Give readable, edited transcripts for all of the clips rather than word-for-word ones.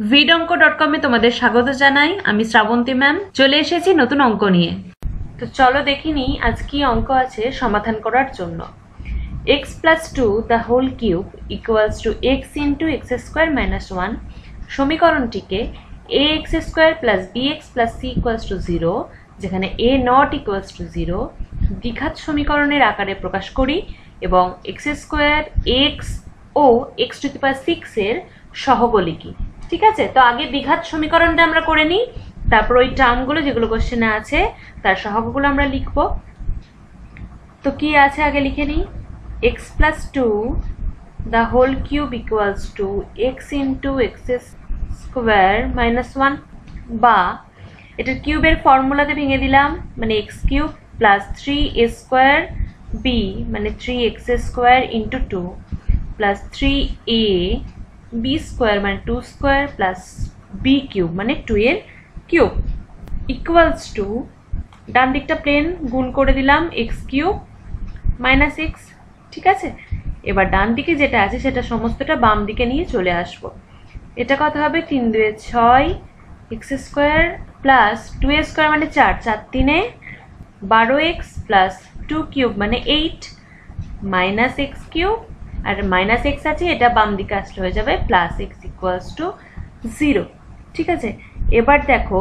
vidonko.com এ তোমাদের স্বাগত জানাই। আমি শ্রাবন্তী ম্যাম চলে এসেছি নতুন অঙ্ক নিয়ে। তো চলো দেখিনি আজ কি অঙ্ক আছে সমাধান করার জন্য। x plus 2 the whole cube equals to x into x square minus 1 সমীকরণটিকে ax square plus bx plus c equals to 0 যেখানে a not equals to 0 দ্বিঘাত সমীকরণের আকারে প্রকাশ করি এবং x square x O x to the power 6 এর সহগ লিখি। ঠিক আছে, তো আগে দ্বিঘাত সমীকরণটা আমরা করে নিই, তারপর ওই টার্মগুলো যেগুলো কোশ্চেনে আছে তার সহগগুলো আমরা লিখব। তো কি আছে আগে লিখে নিই। x plus 2 the whole cube equals to x into x square minus 1 বা এটার কিউবের ফর্মুলাতে ভেঙে দিলাম, মানে x cube plus 3a square b মানে 3x square into 2 plus 3a b square মানে 2 square plus b cube মানে 2 এর কিউব equals to ডান দিকটা প্লেন গুণ করে দিলাম x cube minus x। ঠিক আছে, এবার ডান দিকে যেটা আছে সেটা সমস্তটা বাম দিকে নিয়ে চলে আসব। এটা কত হবে 3 2 6 x square plus 2a square মানে 4 4 3 12x প্লাস 2 কিউব মানে 8 মাইনাস x কিউব আর মাইনাস x আছে, এটা বাম দিকে আসলে হয়ে যাবে প্লাস x ইকুয়ালস টু 0। ঠিক আছে, এবার দেখো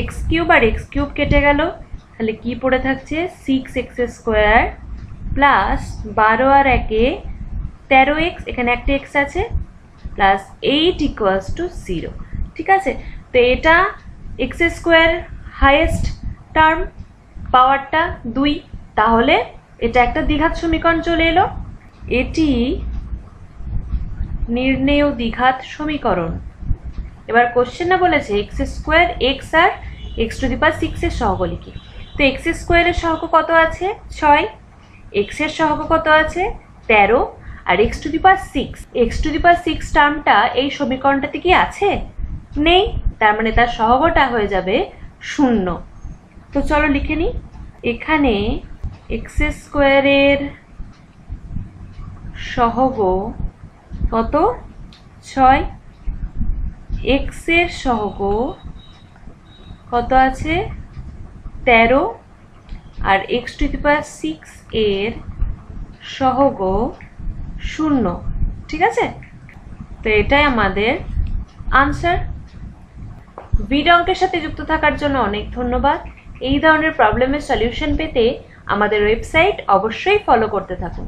x কিউব আর x কিউব কেটে গেল, তাহলে কি পড়ে থাকছে 6x স্কয়ার প্লাস 12 আর 1 13x, এখানে একটা x আছে প্লাস 8 ইকুয়ালস টু 0। ঠিক আছে, তো এটা x স্কয়ার হাইয়েস্ট টার্ম, পাওয়ারটা 2, তাহলে এটা একটা দ্বিঘাত সমীকরণ চলে এলো। এটি নির্ণেয় দ্বিঘাত সমীকরণ। এবার কোশ্চেনে বলেছে x স্কয়ার x আর x টু দি পাওয়ার 6 এর সহগ লিখি। তো x স্কয়ারের সহগ কত আছে 6, x এর সহগ কত আছে 13 আর x to the power 6, x to the power 6 টার্মটা এই সমীকরণটাতে কি আছে? নেই, তার মানে তার সহগটা হয়ে যাবে 0। তো চলো লিখে নিই। এখানে x স্কয়ারের সহগ কত 6, x এর সহগ কত আছে 13 আর x টু দি পাওয়ার 6 এর সহগ 0। ঠিক আছে, তো এটাই আমাদের আনসার। ভিডিও অঙ্কের সাথে যুক্ত থাকার জন্য অনেক ধন্যবাদ। এই ধরনের প্রবলেমের সলিউশন পেতে আমাদের ওয়েবসাইট অবশ্যই ফলো করতে থাকুন।